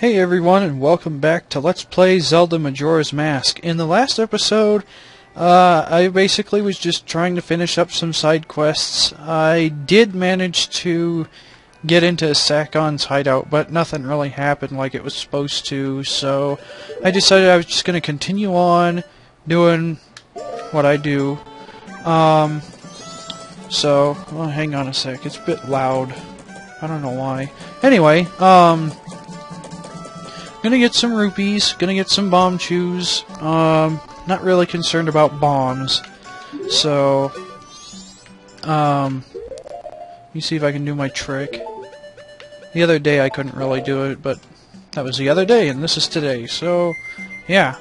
Hey everyone, and welcome back to Let's Play Zelda Majora's Mask. In the last episode, I basically was just trying to finish up some side quests. I did manage to get into Sakon's hideout, but nothing really happened like it was supposed to, so I decided I was just going to continue on doing what I do. Well, hang on a sec, it's a bit loud. I don't know why. Anyway, gonna get some rupees, gonna get some bomb chews. Not really concerned about bombs. So, let me see if I can do my trick. The other day I couldn't really do it, but that was the other day, and this is today, so, yeah.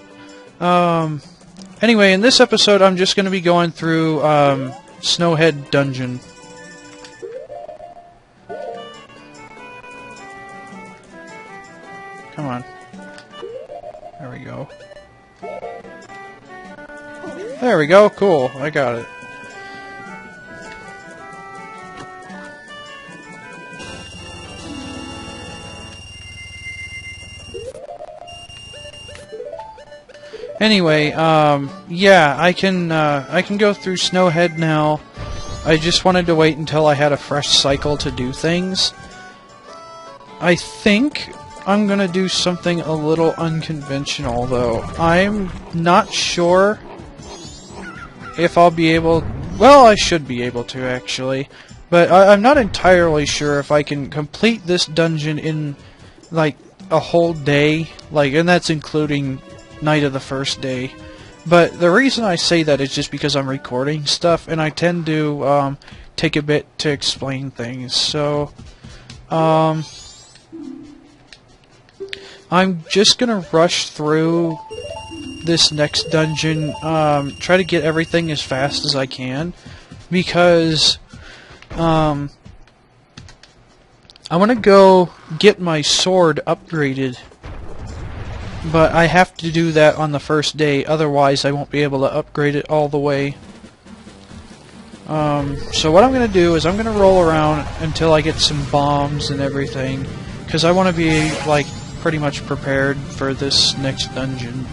Anyway, in this episode I'm just gonna be going through, Snowhead Dungeon. Come on. There we go. There we go, cool, I got it. Anyway, yeah, I can go through Snowhead now. I just wanted to wait until I had a fresh cycle to do things. I think I'm gonna do something a little unconventional, though. I'm not sure if I'll be able... Well, I should be able to, actually. But I'm not entirely sure if I can complete this dungeon in, like, a whole day. Like, and that's including night of the first day. But the reason I say that is just because I'm recording stuff, and I tend to, take a bit to explain things. So, I'm just gonna rush through this next dungeon, try to get everything as fast as I can, because, I wanna go get my sword upgraded, but I have to do that on the first day, otherwise I won't be able to upgrade it all the way. So what I'm gonna do is I'm gonna roll around until I get some bombs and everything, because I wanna be, like, pretty much prepared for this next dungeon.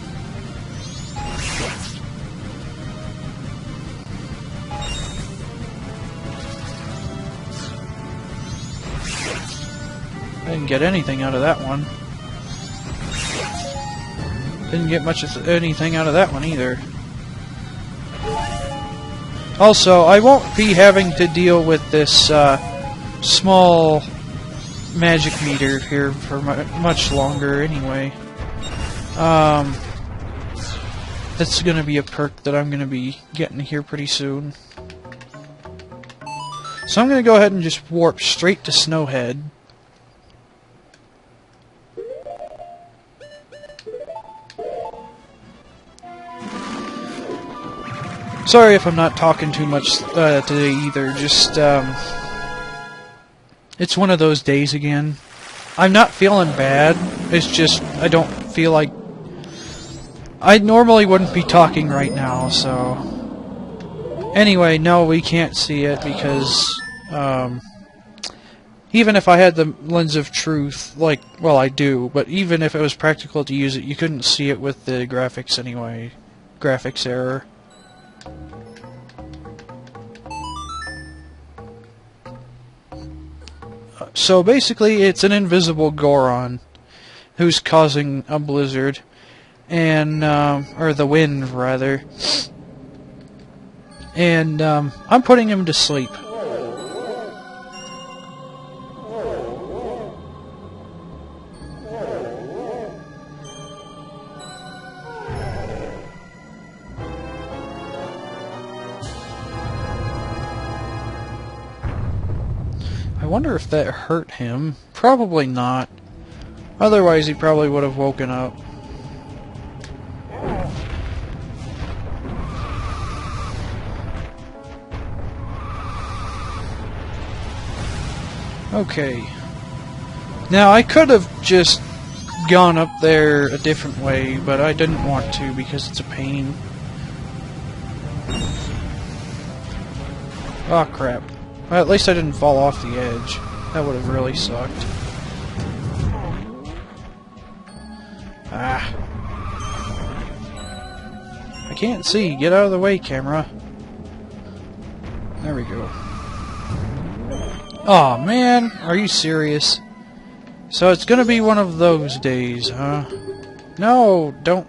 I didn't get anything out of that one. Didn't get much of anything out of that one either. Also, I won't be having to deal with this small magic meter here for much longer anyway. That's gonna be a perk that I'm gonna be getting here pretty soon. So I'm gonna go ahead and just warp straight to Snowhead. Sorry if I'm not talking too much today either, just it's one of those days again. I'm not feeling bad, it's just I don't feel like... I normally wouldn't be talking right now, so... Anyway, no, we can't see it because, even if I had the lens of truth, like, well, I do, but even if it was practical to use it, you couldn't see it with the graphics anyway. Graphics error. So basically, it's an invisible Goron who's causing a blizzard, and or the wind rather, and I'm putting him to sleep. I wonder if that hurt him. Probably not. Otherwise, he probably would have woken up. Okay. Now, I could have just gone up there a different way, but I didn't want to because it's a pain. Oh, crap. Well, at least I didn't fall off the edge. That would have really sucked. Ah. I can't see. Get out of the way, camera. There we go. Aw, man. Are you serious? So it's gonna be one of those days, huh? No, don't...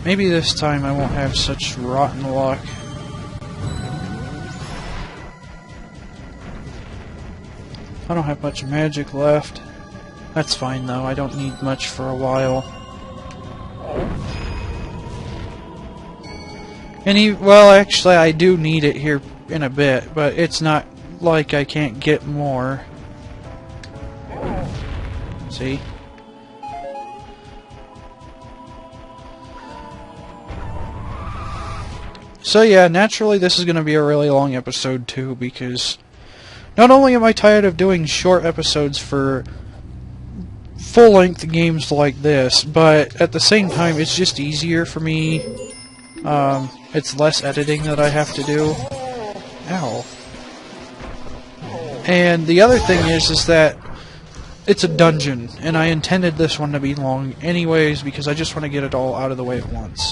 Maybe this time I won't have such rotten luck. I don't have much magic left. That's fine though, I don't need much for a while. Well, actually I do need it here in a bit, but it's not like I can't get more. See? So yeah, naturally this is going to be a really long episode too, because not only am I tired of doing short episodes for full-length games like this, but at the same time it's just easier for me. It's less editing that I have to do. Ow. And the other thing is that it's a dungeon, and I intended this one to be long anyways because I just want to get it all out of the way at once.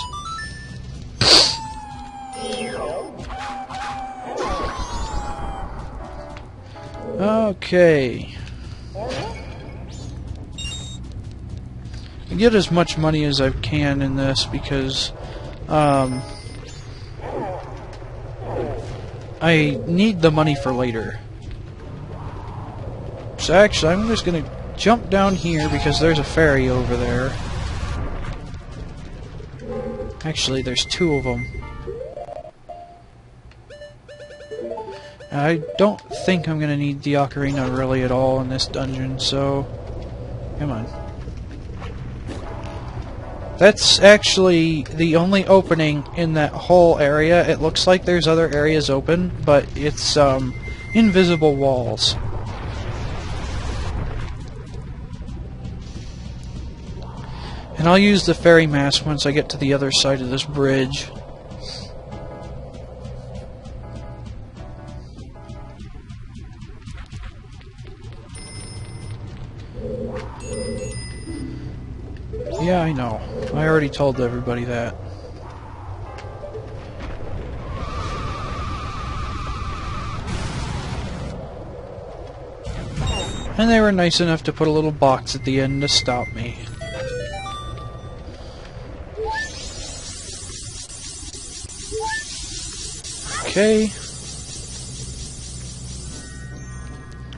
Okay. I get as much money as I can in this because I need the money for later. So actually, I'm just gonna jump down here because there's a ferry over there. Actually, there's two of them. I don't think I'm gonna need the ocarina really at all in this dungeon, so come on. That's actually the only opening in that whole area. It looks like there's other areas open, but it's invisible walls. And I'll use the fairy mask once I get to the other side of this bridge. Yeah, I know. I already told everybody that. And they were nice enough to put a little box at the end to stop me. Okay.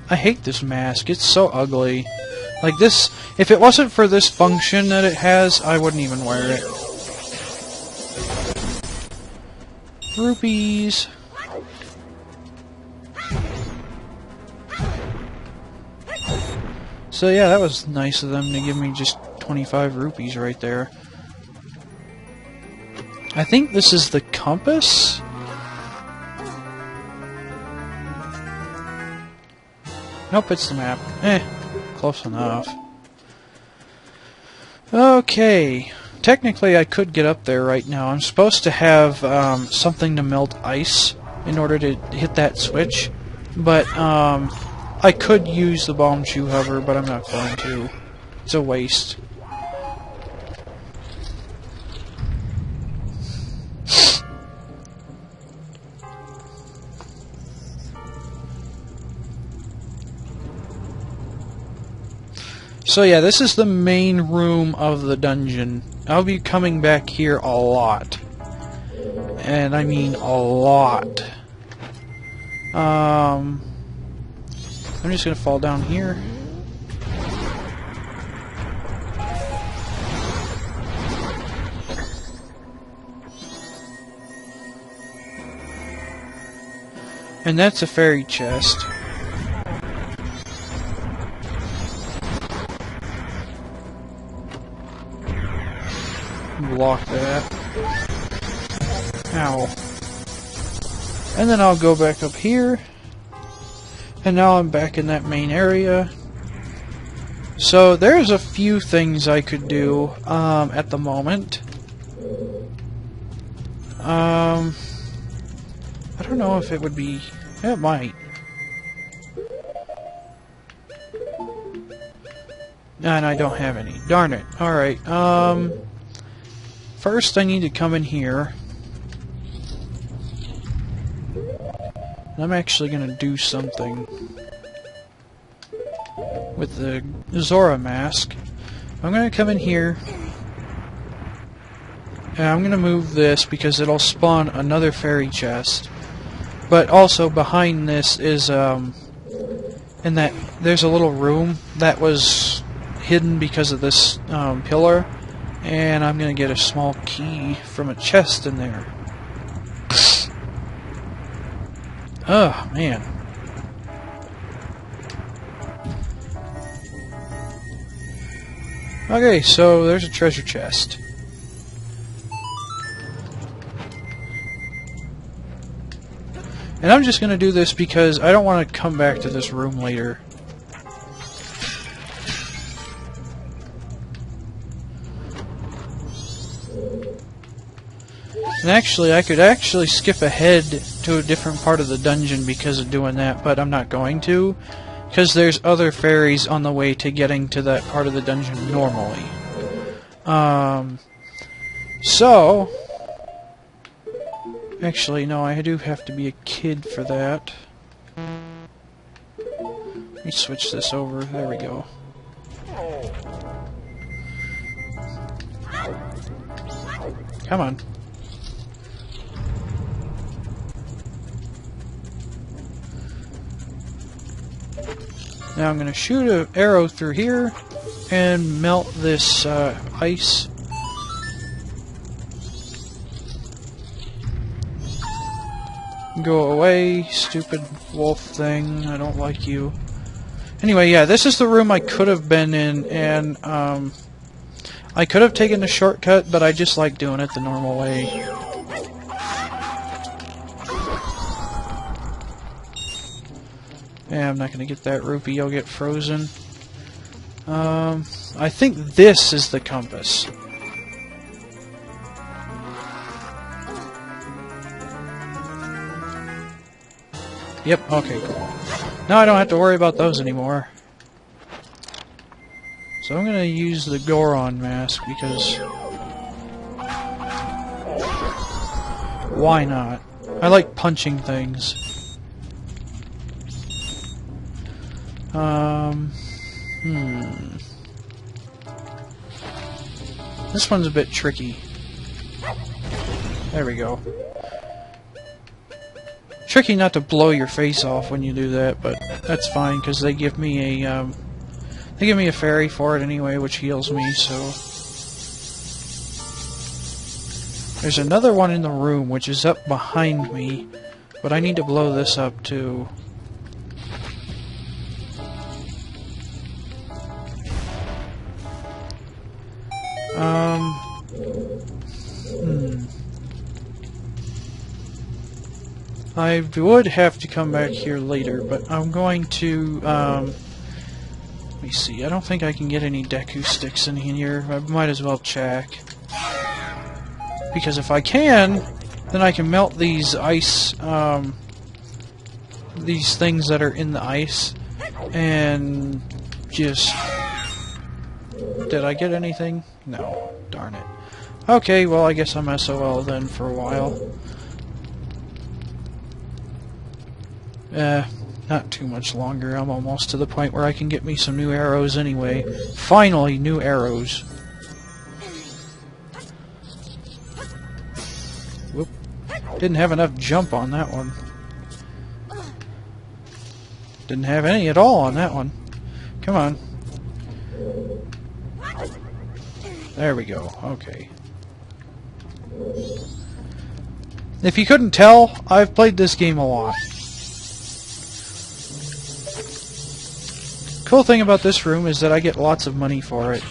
I hate this mask. It's so ugly. Like this, if it wasn't for this function that it has, I wouldn't even wear it. Rupees. So yeah, that was nice of them to give me just 25 rupees right there. I think this is the compass? Nope, it's the map. Close enough. Okay. Technically, I could get up there right now. I'm supposed to have something to melt ice in order to hit that switch. But, I could use the bomb shoe hover, but I'm not going to. It's a waste. So yeah, this is the main room of the dungeon. I'll be coming back here a lot. And I mean a lot. I'm just gonna fall down here. And that's a fairy chest. Block that. Ow. And then I'll go back up here. And now I'm back in that main area. So there's a few things I could do at the moment. I don't know if it would be... It might. And I don't have any. Darn it. Alright, first I need to come in here. I'm actually gonna do something with the Zora mask. I'm gonna come in here, and I'm gonna move this because it'll spawn another fairy chest. But also behind this is in that there's a little room that was hidden because of this pillar, and I'm gonna get a small key from a chest in there. Oh man. Okay, so there's a treasure chest. And I'm just going to do this because I don't want to come back to this room later. And actually, I could actually skip ahead to a different part of the dungeon because of doing that, but I'm not going to. Because there's other fairies on the way to getting to that part of the dungeon normally. So... Actually, no, I do have to be a kid for that. Let me switch this over. There we go. Come on. Now I'm going to shoot an arrow through here and melt this ice. Go away, stupid wolf thing. I don't like you. Anyway, yeah, this is the room I could have been in, and I could have taken the shortcut, but I just like doing it the normal way. Yeah, I'm not going to get that rupee, you'll get frozen. I think this is the compass. Yep, okay, cool. Now I don't have to worry about those anymore. So I'm going to use the Goron mask because... Why not? I like punching things. This one's a bit tricky. There we go. Tricky not to blow your face off when you do that, but that's fine because they give me a fairy for it anyway, which heals me. So there's another one in the room which is up behind me, but I need to blow this up too. I would have to come back here later, but I'm going to, let me see, I don't think I can get any Deku sticks in here. I might as well check. Because if I can, then I can melt these ice, these things that are in the ice, and just... Did I get anything? No. Darn it. Okay, well I guess I'm SOL then for a while. Not too much longer. I'm almost to the point where I can get me some new arrows anyway. Finally, new arrows. Whoop. Didn't have enough jump on that one. Didn't have any at all on that one. Come on. There we go. Okay. If you couldn't tell, I've played this game a lot. Cool thing about this room is that I get lots of money for it.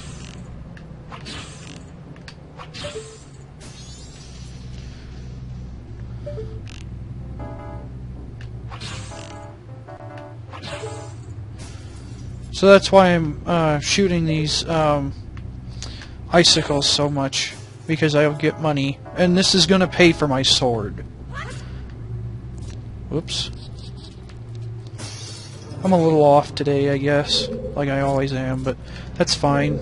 So that's why I'm shooting these icicles so much, because I'll get money, and this is gonna pay for my sword. Whoops. I'm a little off today, I guess, like I always am, but that's fine.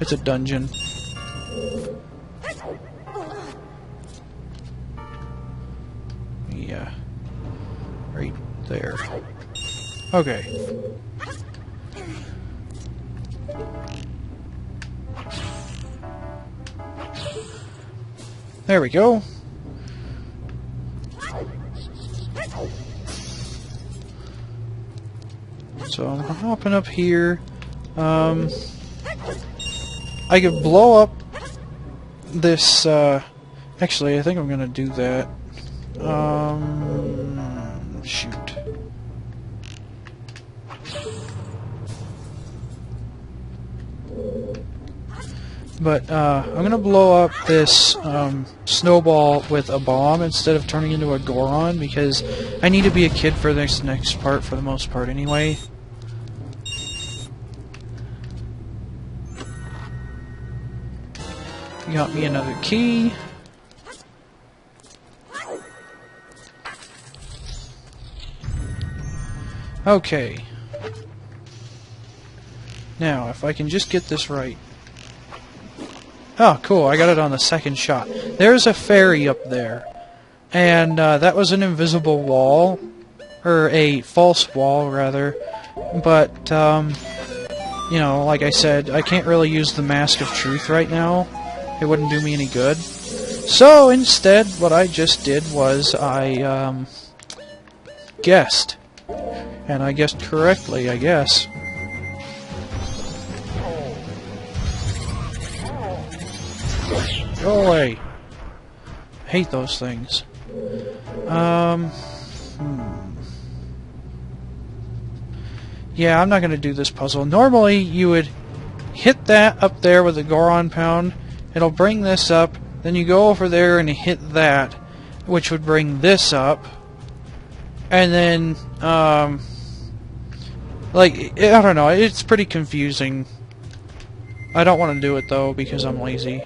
It's a dungeon. Yeah. Right there. Okay. There we go. So I'm hopping up here. I could blow up this, actually I think I'm gonna do that. Shoot. But, I'm gonna blow up this, snowball with a bomb instead of turning into a Goron, because I need to be a kid for this next part, for the most part anyway. Got me another key. Okay. Now, if I can just get this right. Oh, cool, I got it on the second shot. There's a fairy up there. And that was an invisible wall. Or a false wall, rather. But, you know, like I said, I can't really use the Mask of Truth right now. It wouldn't do me any good. So, instead, what I just did was I, guessed. And I guessed correctly, I guess. Go away. I hate those things. Yeah, I'm not gonna do this puzzle. Normally, you would hit that up there with the Goron Pound. It'll bring this up. Then you go over there and hit that, which would bring this up. And then, like, I don't know. It's pretty confusing. I don't want to do it, though, because I'm lazy.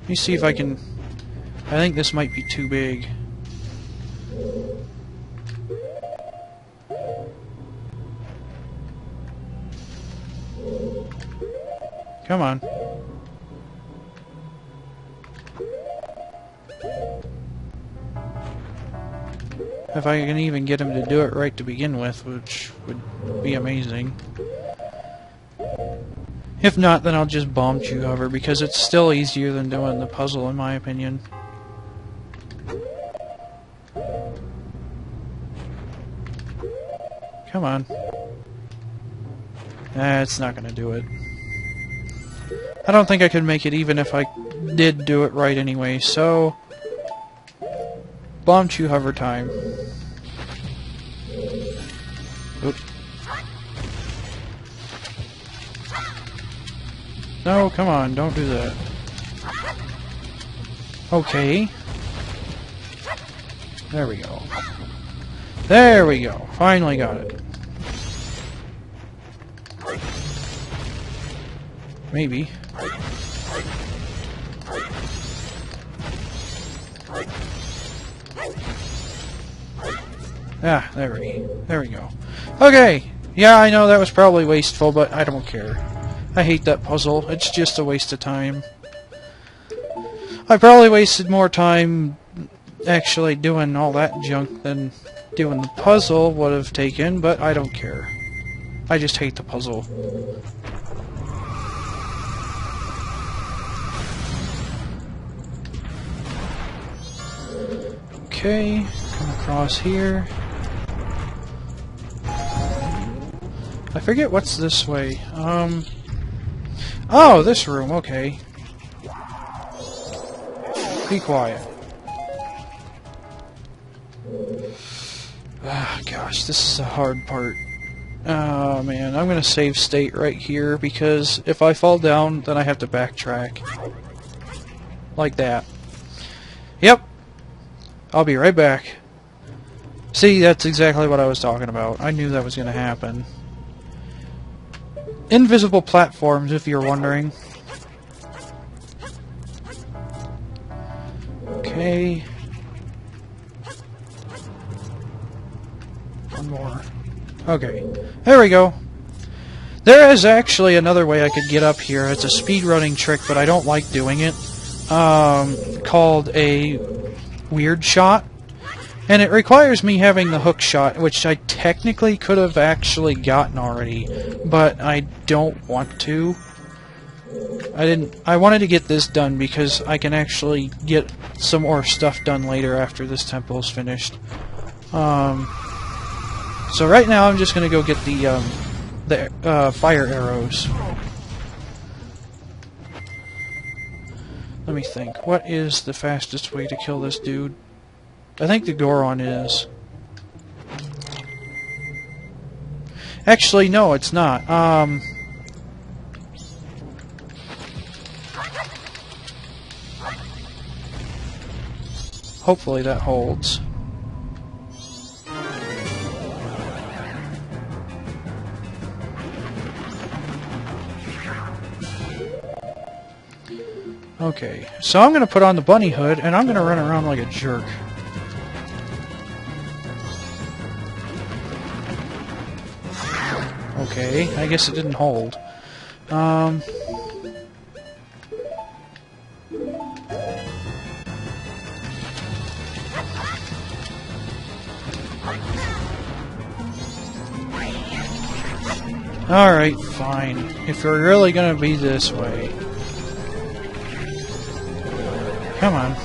Let me see if I can... I think this might be too big. Come on. If I can even get him to do it right to begin with, which would be amazing. If not, then I'll just bomb chew hover, because it's still easier than doing the puzzle, in my opinion. Come on. Nah, it's not gonna do it. I don't think I could make it even if I did do it right anyway, so... Bomb chew hover time. Oop. No, come on, don't do that. Okay. There we go. There we go. Finally got it. Maybe. Ah, there we go. Okay! Yeah, I know that was probably wasteful, but I don't care. I hate that puzzle. It's just a waste of time. I probably wasted more time actually doing all that junk than doing the puzzle would have taken, but I don't care. I just hate the puzzle. Okay, come across here. I forget what's this way. Oh, this room, okay. Be quiet. Ah, gosh, this is a hard part. Oh, man, I'm gonna save state right here, because if I fall down, then I have to backtrack. Like that. Yep. I'll be right back. See, that's exactly what I was talking about. I knew that was going to happen. Invisible platforms, if you're wondering. Okay. One more. Okay. There we go. There is actually another way I could get up here. It's a speedrunning trick, but I don't like doing it. Called a weird shot. And it requires me having the hook shot, which I technically could have actually gotten already, but I don't want to. I wanted to get this done because I can actually get some more stuff done later after this temple is finished. So right now I'm just gonna go get the fire arrows. Let me think. What is the fastest way to kill this dude? I think the Goron is. Actually, no, it's not. Hopefully that holds. Okay, so I'm gonna put on the bunny hood and I'm gonna run around like a jerk. Okay, I guess it didn't hold. Alright, fine. If we're really gonna be this way. Come on.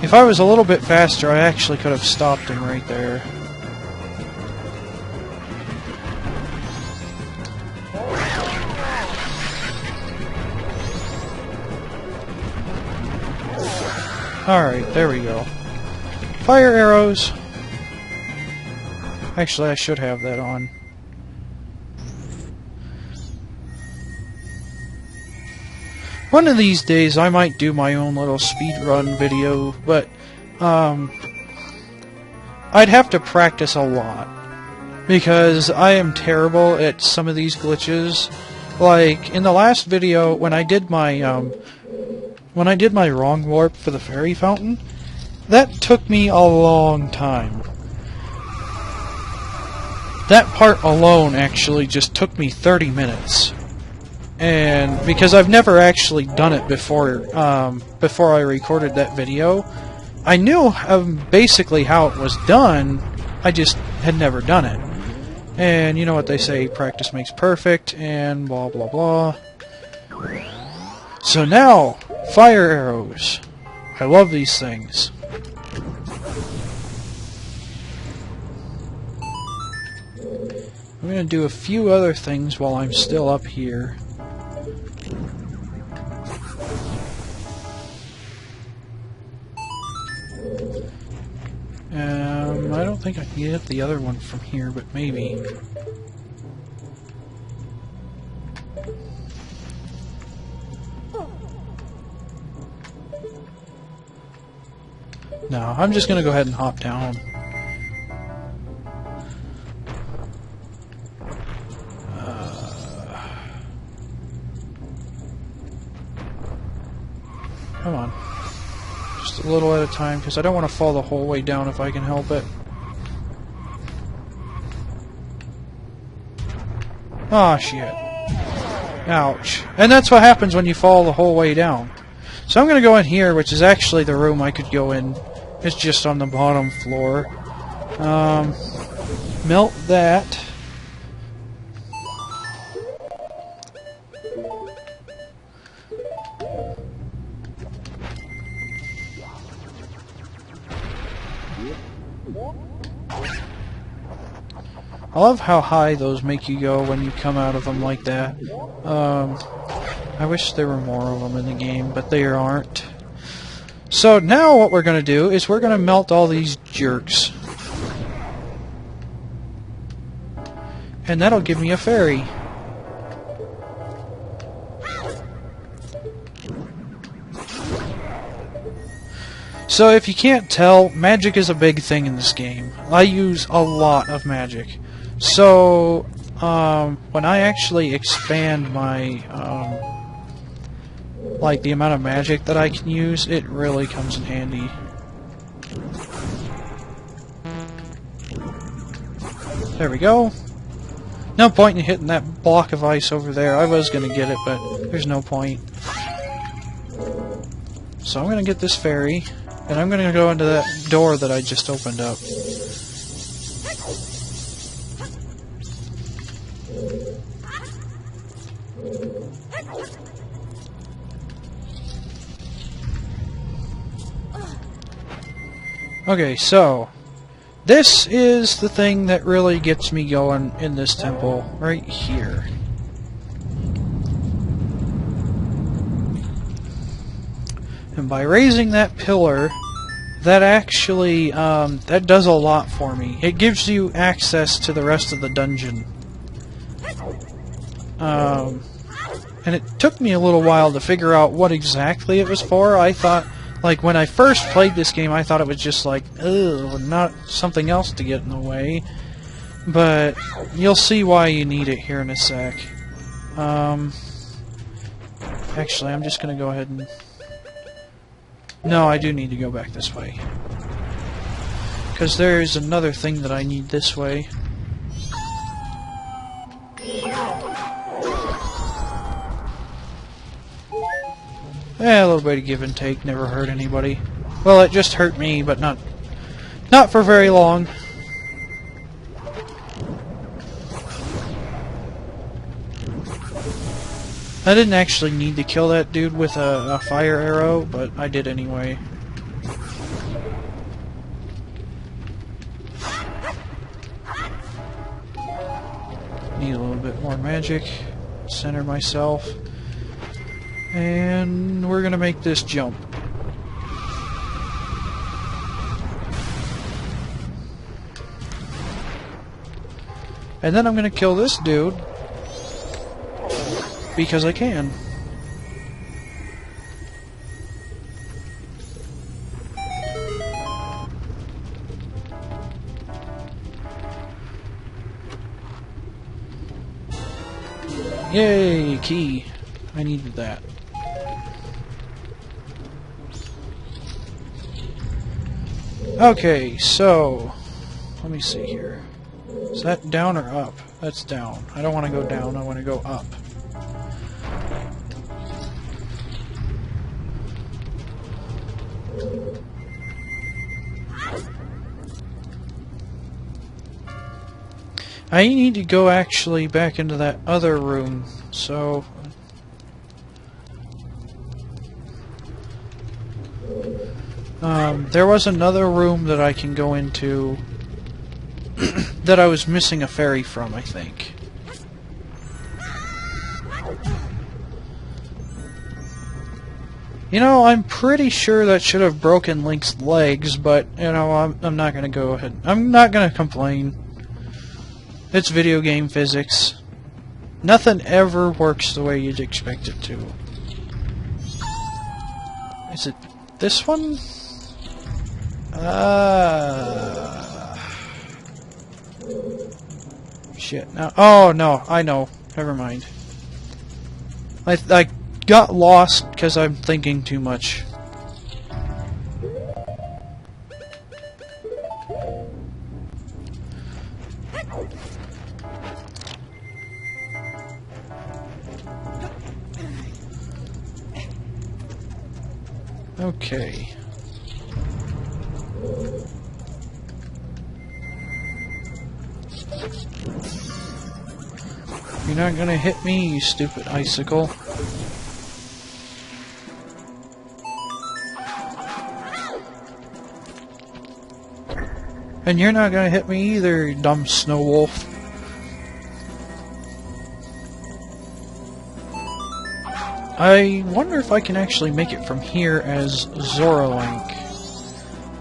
If I was a little bit faster, I actually could have stopped him right there. Alright, there we go. Fire arrows! Actually, I should have that on. One of these days, I might do my own little speedrun video, but, I'd have to practice a lot. Because I am terrible at some of these glitches. Like, in the last video, when I did my wrong warp for the fairy fountain, that took me a long time. That part alone actually just took me 30 minutes. And because I've never actually done it before, before I recorded that video, I knew basically how it was done, I just had never done it. And you know what they say, practice makes perfect, and blah blah blah. So now, fire arrows. I love these things. I'm going to do a few other things while I'm still up here. I don't think I can get the other one from here, but maybe. No, I'm just going to go ahead and hop down. Come on. Just a little at a time, because I don't want to fall the whole way down if I can help it. Aw, shit. Ouch. And that's what happens when you fall the whole way down. So I'm going to go in here, which is actually the room I could go in. It's just on the bottom floor. Melt that. I love how high those make you go when you come out of them like that. I wish there were more of them in the game, but there aren't. So now what we're going to do is we're going to melt all these jerks. And that'll give me a fairy. So if you can't tell, magic is a big thing in this game. I use a lot of magic. So, when I actually expand my, like the amount of magic that I can use, it really comes in handy. There we go. No point in hitting that block of ice over there. I was gonna get it, but there's no point. So I'm gonna get this fairy, and I'm gonna go into that door that I just opened up. Okay, so this is the thing that really gets me going in this temple, right here. And by raising that pillar, that actually, that does a lot for me. It gives you access to the rest of the dungeon. And it took me a little while to figure out what exactly it was for. I thought, like, when I first played this game, I thought it was just like, ugh, not something else to get in the way. But you'll see why you need it here in a sec. Actually, I'm just gonna go ahead and... No, I do need to go back this way. Because there's another thing that I need this way. A little bit of give and take never hurt anybody. Well, it just hurt me, but not for very long. I didn't actually need to kill that dude with a fire arrow, but I did anyway. Need a little bit more magic. Center myself. And we're gonna make this jump. And then I'm gonna kill this dude because I can. Yay, key. I needed that. Okay, so let me see here. Is that down or up? That's down. I don't want to go down, I want to go up. I need to go actually back into that other room, so... there was another room that I can go into that I was missing a fairy from, I think. You know, I'm pretty sure that should have broken Link's legs, but, you know, I'm not gonna go ahead. I'm not gonna complain. It's video game physics. Nothing ever works the way you'd expect it to. Is it this one? Shit. No. Oh, no. I know. Never mind. I got lost because I'm thinking too much. Okay. You're not gonna hit me, you stupid icicle. And you're not gonna hit me either, you dumb snow wolf. I wonder if I can actually make it from here as Zora Link.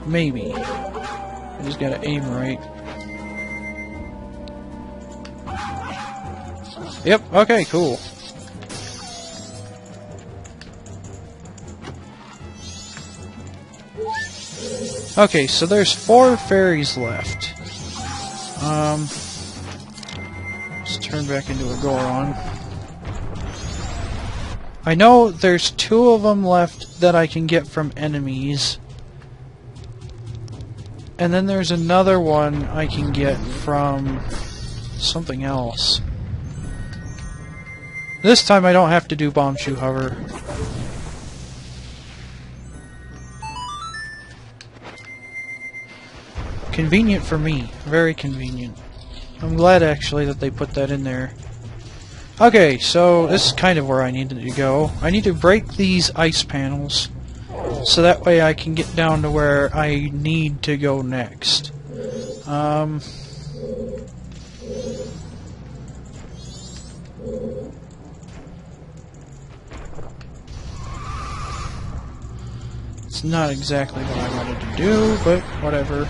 Maybe. I just gotta aim right. Yep, okay, cool. Okay, so there's 4 fairies left. Let's turn back into a Goron. I know there's 2 of them left that I can get from enemies. And then there's another one I can get from something else. This time I don't have to do Bomb Shoe Hover. Convenient for me. Very convenient. I'm glad actually that they put that in there. Okay, so this is kind of where I needed to go. I need to break these ice panels so that way I can get down to where I need to go next. It's not exactly what I wanted to do, but whatever.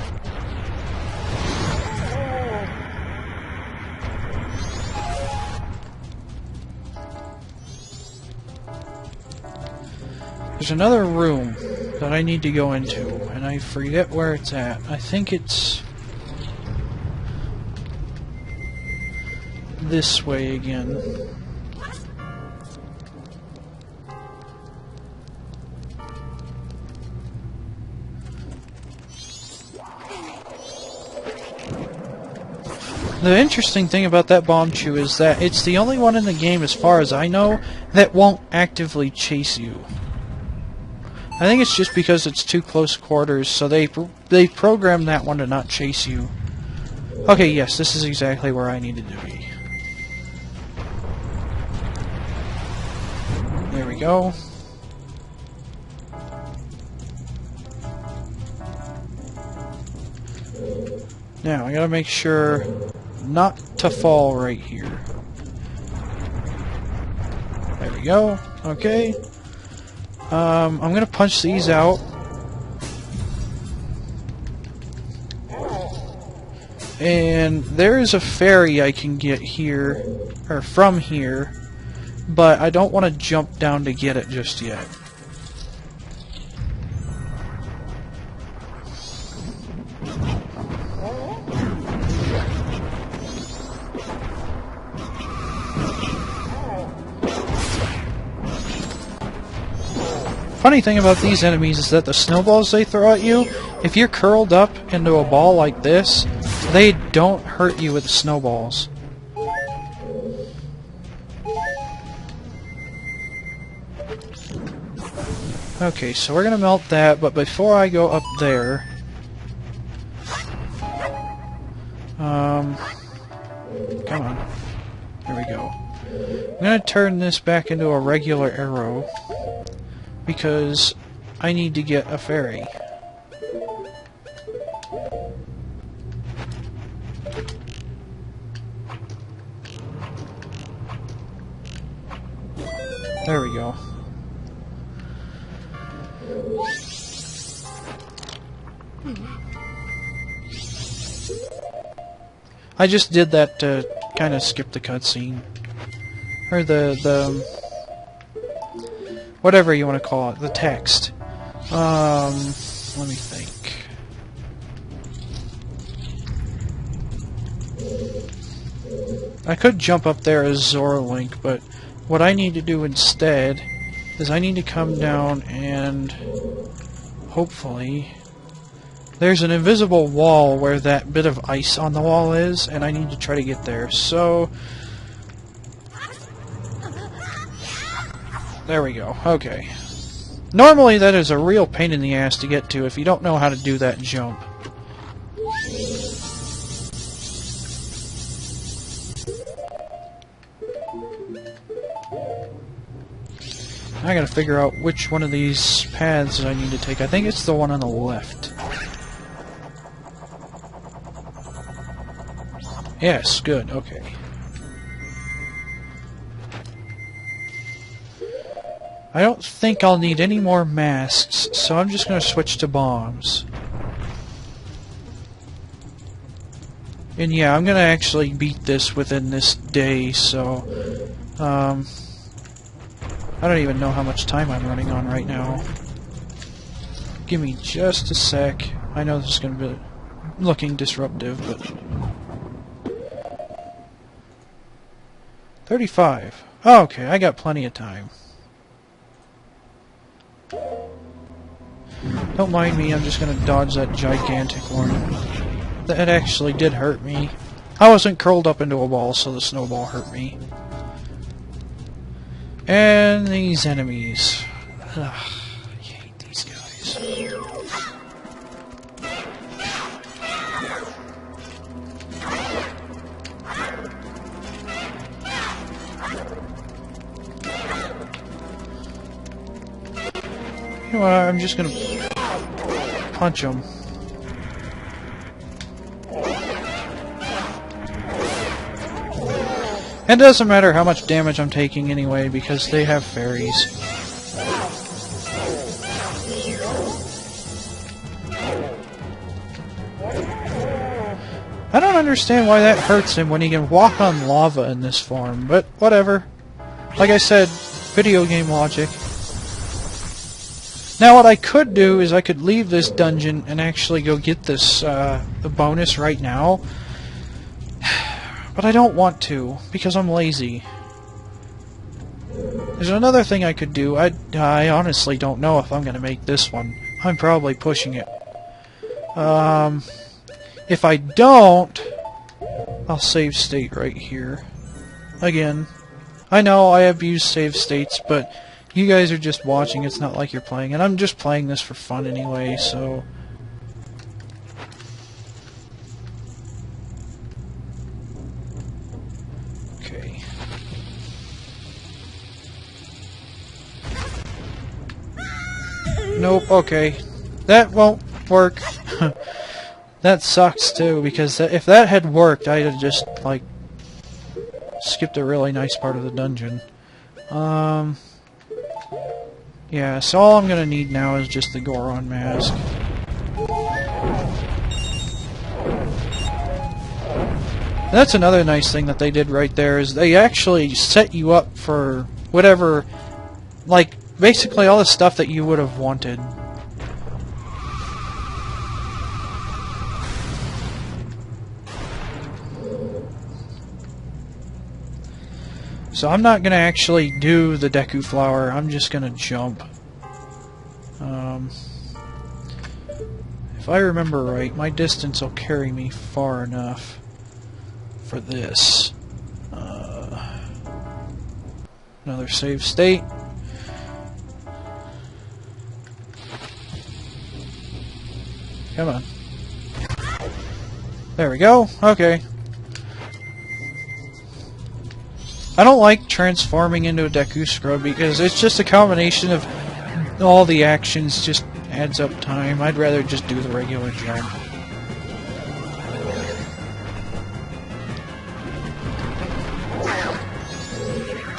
There's another room that I need to go into, and I forget where it's at. I think it's this way again. The interesting thing about that bomb chew is that it's the only one in the game, as far as I know, that won't actively chase you. I think it's just because it's too close quarters, so they programmed that one to not chase you. Okay, yes, this is exactly where I needed to be. There we go. Now, I gotta make sure not to fall right here. There we go. Okay. I'm gonna punch these out. And there is a fairy I can get here, or from here, but I don't want to jump down to get it just yet. Funny thing about these enemies is that the snowballs they throw at you, if you're curled up into a ball like this, they don't hurt you with the snowballs. Okay, so we're gonna melt that, but before I go up there, come on, there we go. I'm gonna turn this back into a regular arrow, because I need to get a fairy. There we go. I just did that to kind of skip the cutscene. Or the whatever you want to call it, the text. Let me think. I could jump up there as Zora Link, but what I need to do instead is I need to come down and hopefully there's an invisible wall where that bit of ice on the wall is, and I need to try to get there. So there we go. Okay. Normally that is a real pain in the ass to get to if you don't know how to do that jump. I gotta figure out which one of these paths I need to take. I think it's the one on the left. Yes, good, okay. I don't think I'll need any more masks, so I'm just gonna switch to bombs. And yeah, I'm gonna actually beat this within this day, so... I don't even know how much time I'm running on right now. Give me just a sec. I know this is gonna be looking disruptive, but... 35. Oh, okay, I got plenty of time. Don't mind me, I'm just gonna dodge that gigantic one. That actually did hurt me. I wasn't curled up into a ball, so the snowball hurt me. And these enemies. Ugh, I hate these guys. You know what, I'm just gonna punch them. It doesn't matter how much damage I'm taking anyway, because they have fairies. I don't understand why that hurts him when he can walk on lava in this form, but whatever. Like I said, video game logic. Now what I could do is I could leave this dungeon and actually go get this the bonus right now. But I don't want to, because I'm lazy. There's another thing I could do. I honestly don't know if I'm going to make this one. I'm probably pushing it. If I don't, I'll save state right here. Again. I know I abuse save states, but you guys are just watching. It's not like you're playing. And I'm just playing this for fun anyway, so... Nope, okay. That won't work. That sucks too, because if that had worked, I'd have just, like, skipped a really nice part of the dungeon. Yeah, so all I'm gonna need now is just the Goron mask. That's another nice thing that they did right there, is they actually set you up for whatever, like, basically all the stuff that you would have wanted. So I'm not going to actually do the Deku Flower, I'm just going to jump. If I remember right, my distance will carry me far enough for this. Another save state. Come on. There we go. Okay. I don't like transforming into a Deku Scrub because it's just a combination of all the actions just adds up time. I'd rather just do the regular jump.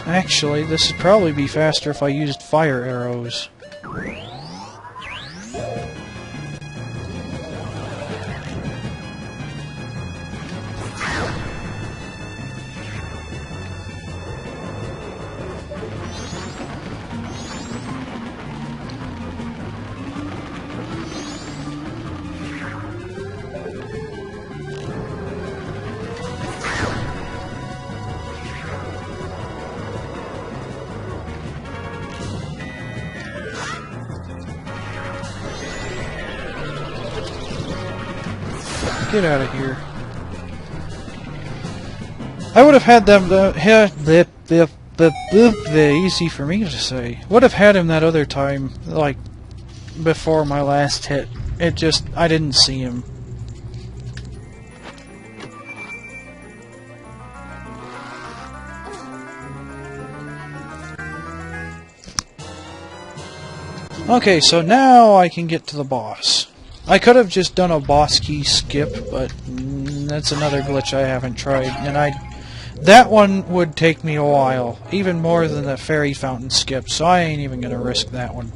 Actually, this would probably be faster if I used fire arrows. Get out of here. I would have had them easy for me to say. Would have had him that other time, like before my last hit. It just I didn't see him. Okay, so now I can get to the boss. I could have just done a boss key skip, but that's another glitch I haven't tried, and that one would take me a while, even more than the fairy fountain skip, so I ain't even gonna risk that one.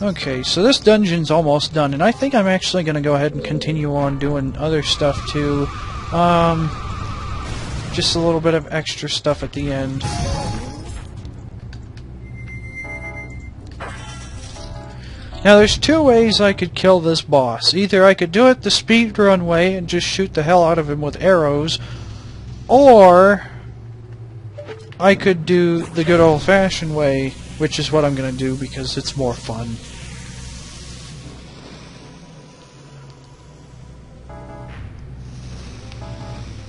Okay, so this dungeon's almost done, and I think I'm actually going to go ahead and continue on doing other stuff too. Just a little bit of extra stuff at the end. Now there's two ways I could kill this boss. Either I could do it the speedrun way and just shoot the hell out of him with arrows, or I could do the good old-fashioned way, which is what I'm going to do because it's more fun.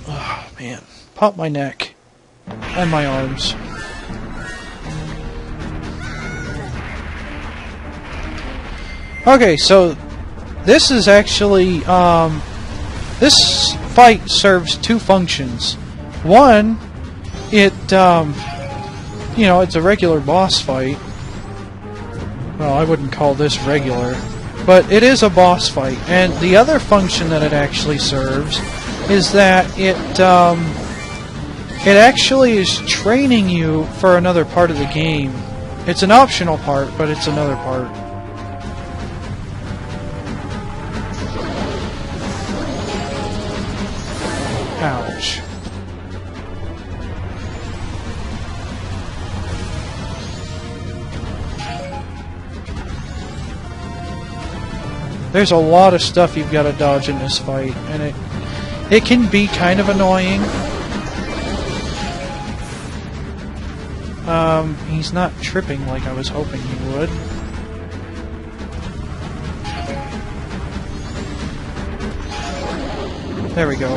Oh, man. Pop my neck. And my arms. Okay, so this is actually, this fight serves two functions. One, it, you know, it's a regular boss fight. Well, I wouldn't call this regular, but it is a boss fight. And the other function that it actually serves is that it actually is training you for another part of the game. It's an optional part, but it's another part. Ouch. There's a lot of stuff you've got to dodge in this fight, and it can be kind of annoying. He's not tripping like I was hoping he would. There we go.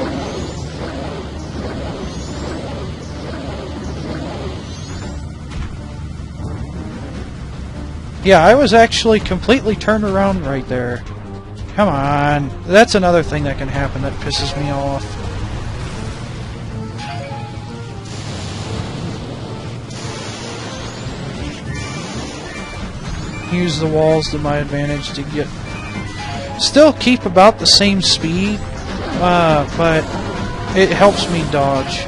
Yeah, I was actually completely turned around right there. Come on. That's another thing that can happen that pisses me off. Use the walls to my advantage to get... Still keep about the same speed, but it helps me dodge.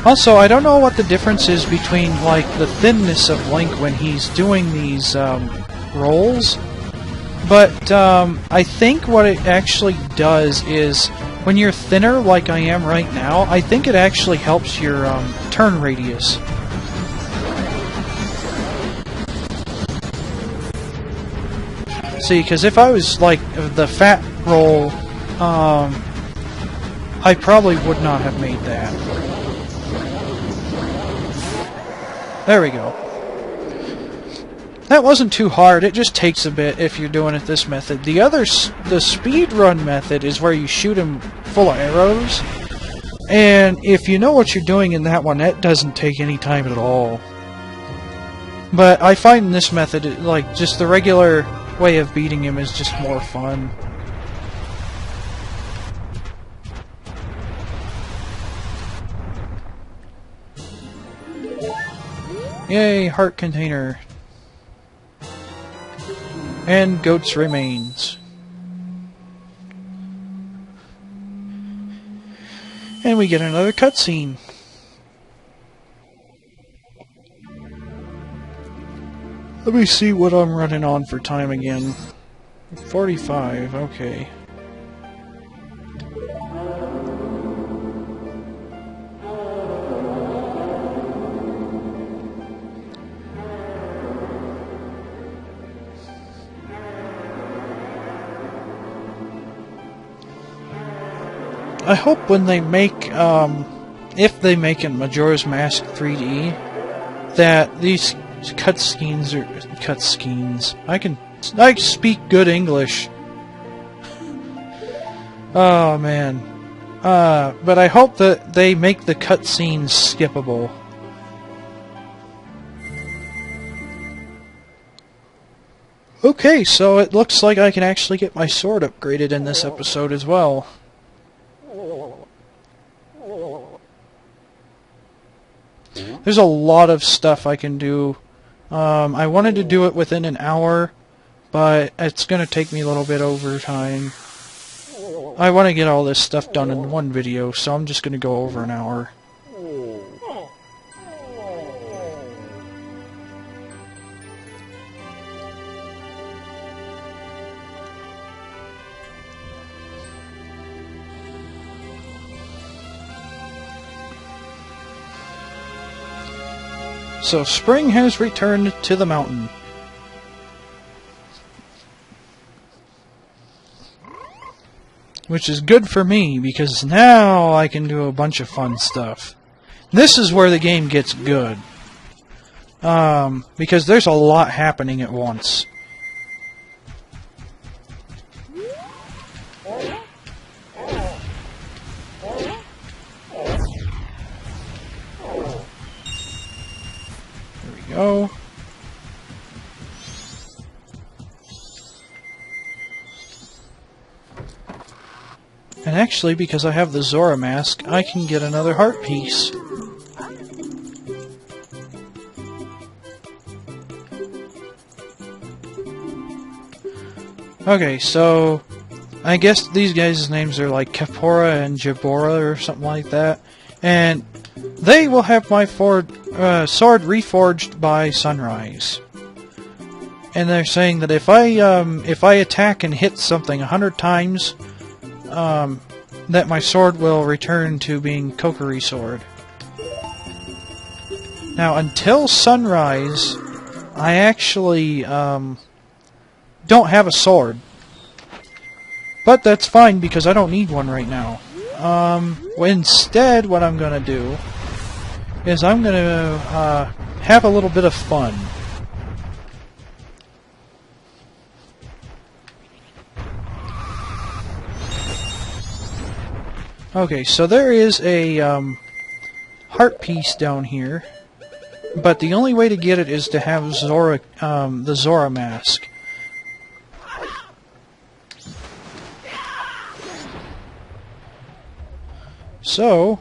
Also, I don't know what the difference is between, like, the thinness of Link when he's doing these rolls, but I think what it actually does is, when you're thinner like I am right now, I think it actually helps your turn radius. See, because if I was, like, the fat roll, I probably would not have made that. There we go. That wasn't too hard. It just takes a bit if you're doing it this method. The speedrun method is where you shoot him full of arrows. And if you know what you're doing in that one, that doesn't take any time at all. But I find this method, like, just the regular way of beating him is just more fun. Yay, heart container. And goat's remains. And we get another cutscene. Let me see what I'm running on for time again. 45, okay. I hope when they make, if they make in Majora's Mask 3D, that these cutscenes are cutscenes. I speak good English. Oh man. But I hope that they make the cutscenes skippable. Okay, so it looks like I can actually get my sword upgraded in this episode as well. There's a lot of stuff I can do. I wanted to do it within an hour, but it's going to take me a little bit over time. I want to get all this stuff done in one video, so I'm just going to go over an hour. So spring has returned to the mountain. Which is good for me, because now I can do a bunch of fun stuff. This is where the game gets good. Because there's a lot happening at once. There we go. And actually, because I have the Zora mask, I can get another heart piece. Okay, so I guess these guys' names are like Kapora and Jabora or something like that. And they will have my sword reforged by sunrise. And they're saying that if I attack and hit something 100 times, that my sword will return to being Kokiri sword. Now, until sunrise, I actually don't have a sword. But that's fine, because I don't need one right now. Instead, what I'm gonna do is I'm gonna have a little bit of fun. Okay, so there is a heart piece down here, but the only way to get it is to have Zora, the Zora mask. So,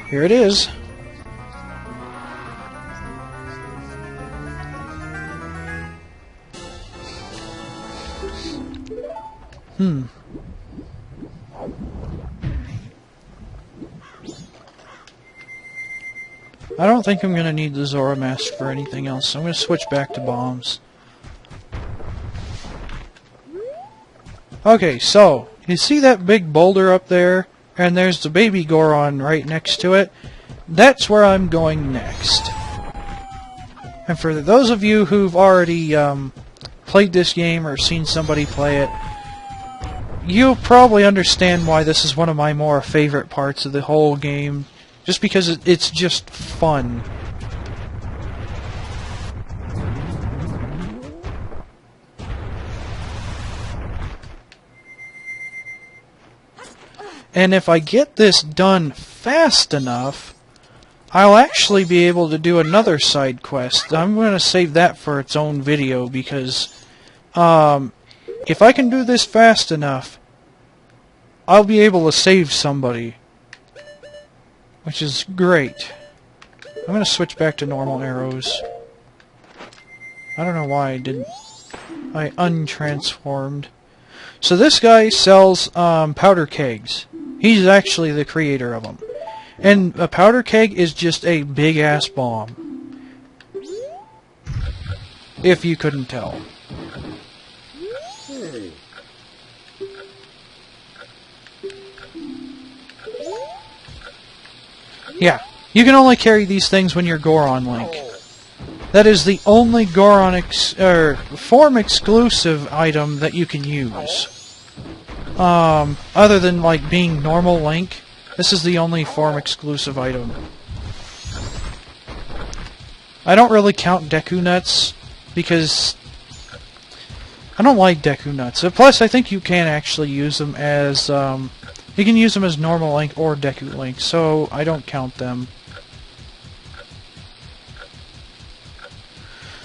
here it is. I don't think I'm going to need the Zora mask for anything else, so I'm going to switch back to bombs. Okay, so, you see that big boulder up there? And there's the baby Goron right next to it? That's where I'm going next. And for those of you who've already played this game or seen somebody play it, you'll probably understand why this is one of my more favorite parts of the whole game. Just because it's just fun. And if I get this done fast enough, I'll actually be able to do another side quest. I'm going to save that for its own video, because if I can do this fast enough, I'll be able to save somebody. Which is great. I'm going to switch back to normal arrows. I don't know why I didn't. I untransformed. So this guy sells powder kegs. He's actually the creator of them. And a powder keg is just a big-ass bomb. If you couldn't tell. Yeah, you can only carry these things when you're Goron Link. That is the only Goron form exclusive item that you can use. Other than like being normal Link, this is the only form exclusive item. I don't really count Deku Nuts because I don't like Deku Nuts. Plus, I think you can actually use them as you can use them as normal Link or Deku Link, so I don't count them.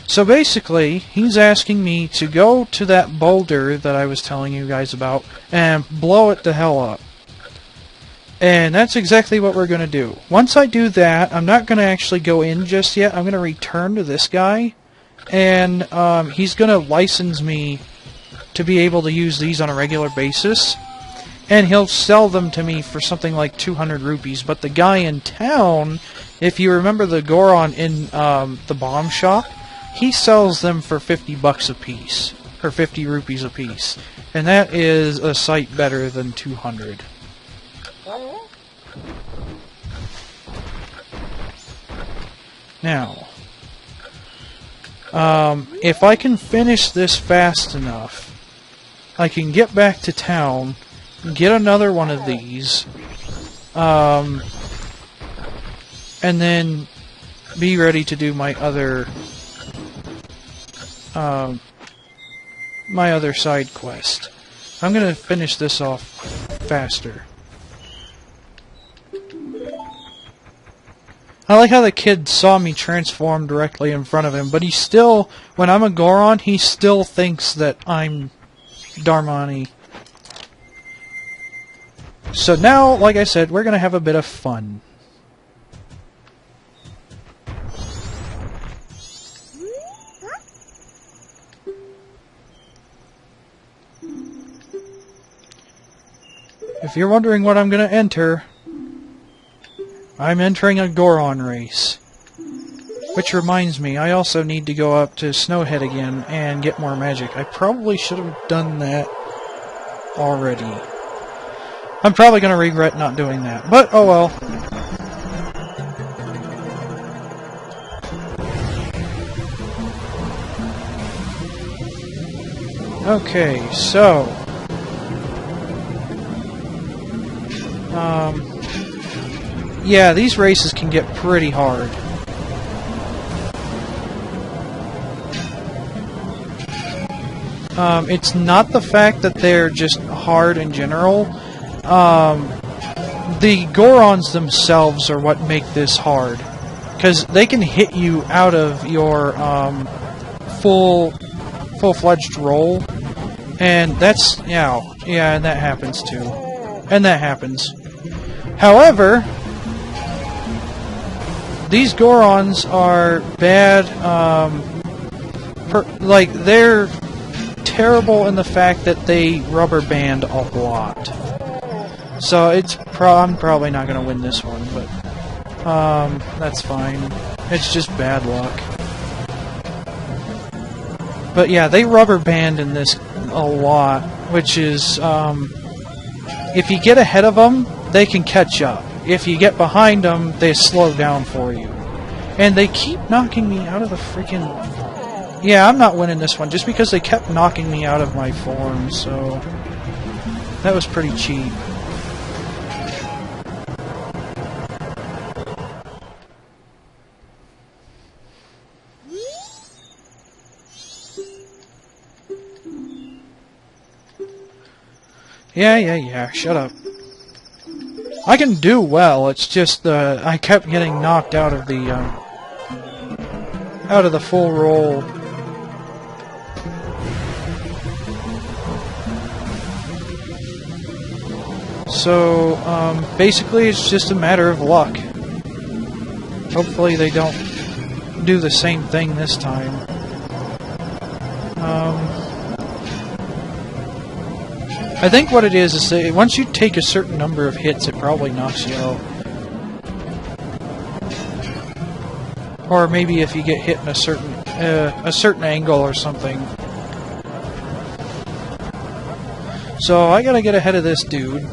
So basically, he's asking me to go to that boulder that I was telling you guys about and blow it the hell up. And that's exactly what we're going to do. Once I do that, I'm not going to actually go in just yet. I'm going to return to this guy, and he's going to license me to be able to use these on a regular basis. And he'll sell them to me for something like 200 rupees. But the guy in town, if you remember the Goron in the bomb shop, he sells them for 50 bucks a piece, or 50 rupees a piece. And that is a sight better than 200. Now, if I can finish this fast enough, I can get back to town, get another one of these, and then be ready to do my other side quest. I'm gonna finish this off faster. I like how the kid saw me transform directly in front of him, but he still, when I'm a Goron, he still thinks that I'm Darmani. So now, like I said, we're gonna have a bit of fun. If you're wondering what I'm gonna enter, I'm entering a Goron race. Which reminds me, I also need to go up to Snowhead again and get more magic. I probably should have done that already. I'm probably going to regret not doing that, but oh well. Okay, so... yeah, these races can get pretty hard. It's not the fact that they're just hard in general. The Gorons themselves are what make this hard. Because they can hit you out of your full-fledged roll. And that's, yeah, and that happens too. And that happens. However, these Gorons are bad, like, they're terrible in the fact that they rubber band a lot. So it's I'm probably not going to win this one, but that's fine. It's just bad luck. But yeah, they rubber band in this a lot, which is if you get ahead of them, they can catch up. If you get behind them, they slow down for you. And they keep knocking me out of the freaking... Yeah, I'm not winning this one, just because they kept knocking me out of my form, so... That was pretty cheap. Yeah, shut up. I can do well, it's just I kept getting knocked out of the full roll. So, basically it's just a matter of luck. Hopefully they don't do the same thing this time. I think what it is that once you take a certain number of hits, it probably knocks you out. Or maybe if you get hit in a certain angle or something. So I gotta get ahead of this dude.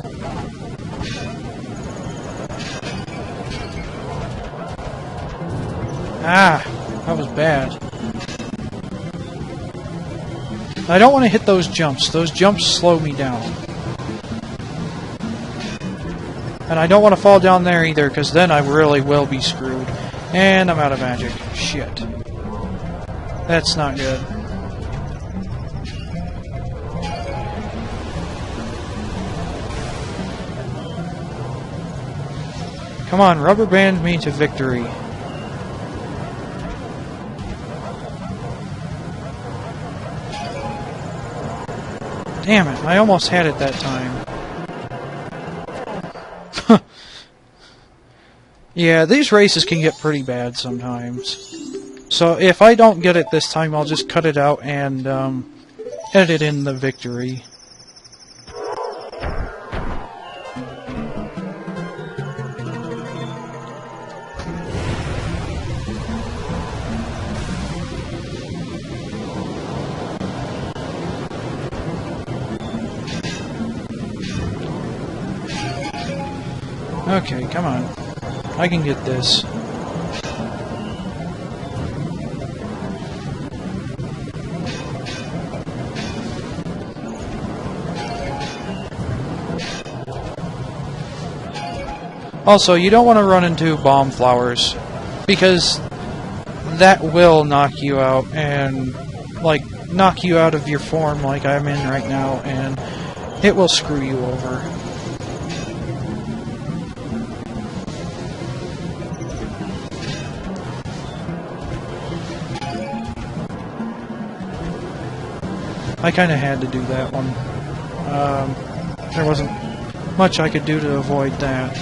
Ah, that was bad. I don't want to hit those jumps. Those jumps slow me down. And I don't want to fall down there either, because then I really will be screwed. And I'm out of magic. Shit. That's not good. Come on, rubber band me to victory. Damn it, I almost had it that time. Yeah, these races can get pretty bad sometimes. So if I don't get it this time, I'll just cut it out and edit in the victory. Okay, come on. I can get this. Also, you don't want to run into bomb flowers, because that will knock you out, and, like, knock you out of your form like I'm in right now, and it will screw you over. I kind of had to do that one. There wasn't much I could do to avoid that.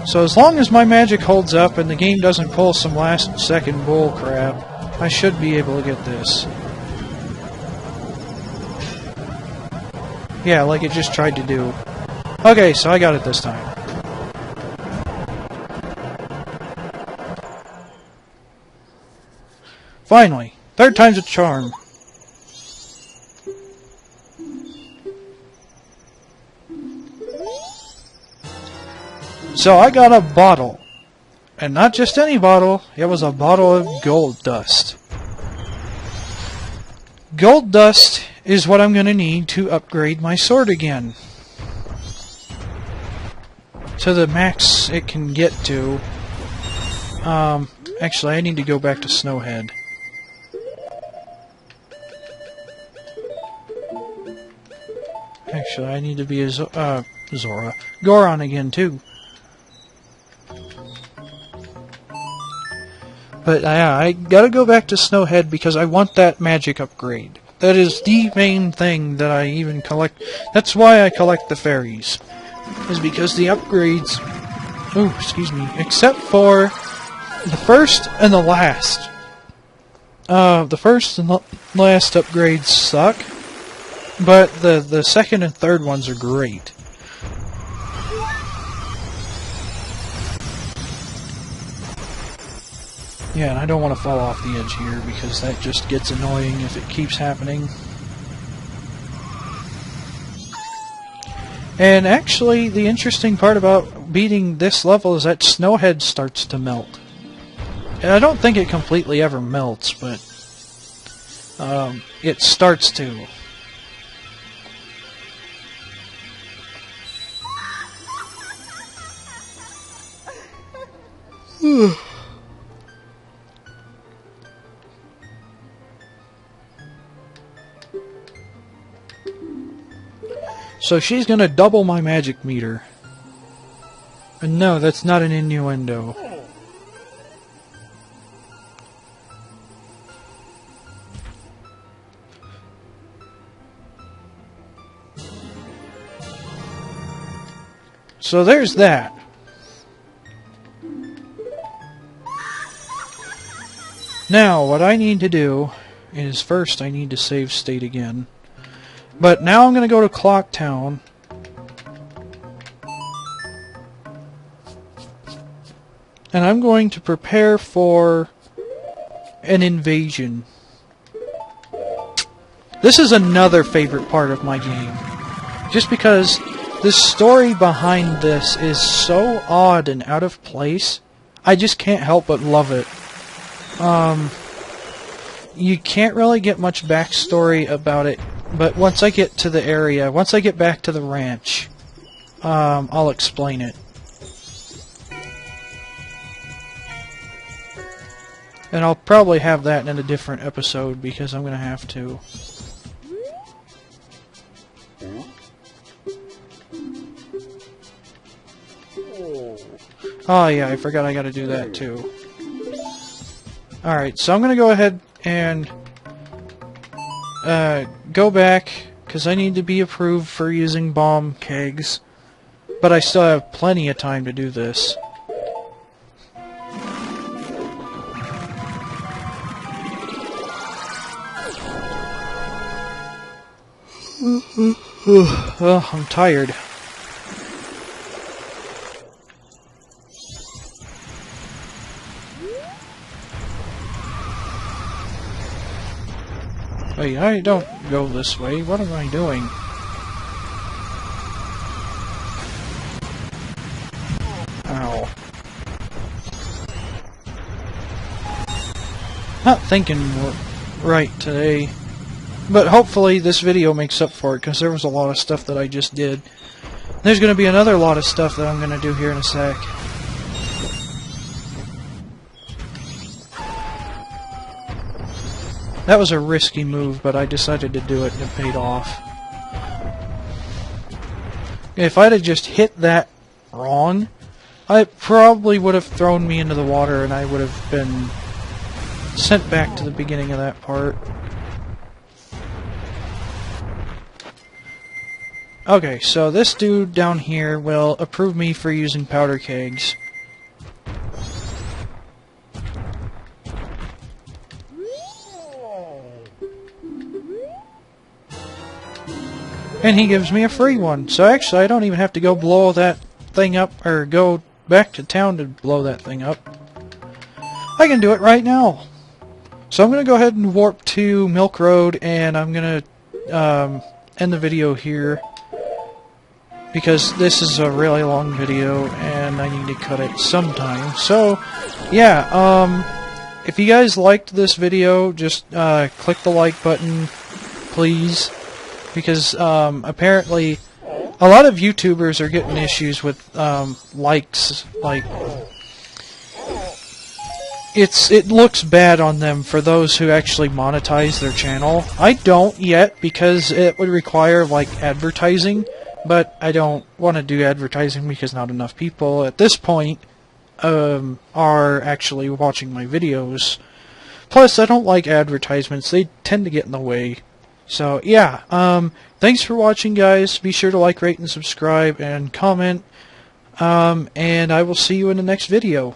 So as long as my magic holds up and the game doesn't pull some last second bull crap, I should be able to get this. Yeah, like it just tried to do. Okay, so I got it this time. Finally! Third time's a charm. So I got a bottle. And not just any bottle, it was a bottle of gold dust. Gold dust is what I'm going to need to upgrade my sword again. To the max it can get to. Actually, I need to go back to Snowhead. Actually, I need to be a Zora. Goron again, too. But, yeah, I gotta go back to Snowhead because I want that magic upgrade. That is the main thing that I even collect. That's why I collect the fairies. Is because the upgrades... Oh, excuse me. Except for the first and the last. The first and last upgrades suck. But the second and third ones are great. Yeah, and I don't want to fall off the edge here because that just gets annoying if it keeps happening. And actually, the interesting part about beating this level is that Snowhead starts to melt. And I don't think it completely ever melts, but it starts to. So she's gonna double my magic meter. And no, that's not an innuendo. So there's that. Now, what I need to do is first I need to save state again. But now I'm going to go to Clock Town. And I'm going to prepare for an invasion. This is another favorite part of my game. Just because the story behind this is so odd and out of place, I just can't help but love it. You can't really get much backstory about it, but once I get to the area, once I get back to the ranch, I'll explain it. And I'll probably have that in a different episode because I'm going to have to. Oh yeah, I forgot I got to do that too. Alright, so I'm going to go ahead and go back, because I need to be approved for using bomb kegs. But I still have plenty of time to do this. Oh, I'm tired. Wait, I don't go this way. What am I doing? Ow. Not thinking right today. But hopefully this video makes up for it, because there was a lot of stuff that I just did. There's going to be another lot of stuff that I'm going to do here in a sec. That was a risky move, but I decided to do it and it paid off. If I'd have just hit that wrong, it probably would have thrown me into the water and I would have been sent back to the beginning of that part. Okay, so this dude down here will approve me for using powder kegs. And he gives me a free one. So actually, I don't even have to go blow that thing up, or go back to town to blow that thing up. I can do it right now. So I'm going to go ahead and warp to Milk Road, and I'm going to end the video here. Because this is a really long video, and I need to cut it sometime. So, yeah, if you guys liked this video, just click the like button, please. Because apparently a lot of YouTubers are getting issues with likes. Like, it looks bad on them for those who actually monetize their channel. I don't yet, because it would require like advertising, but I don't want to do advertising because not enough people at this point are actually watching my videos. Plus, I don't like advertisements. They tend to get in the way. So, yeah, thanks for watching, guys. Be sure to like, rate, and subscribe, and comment. And I will see you in the next video.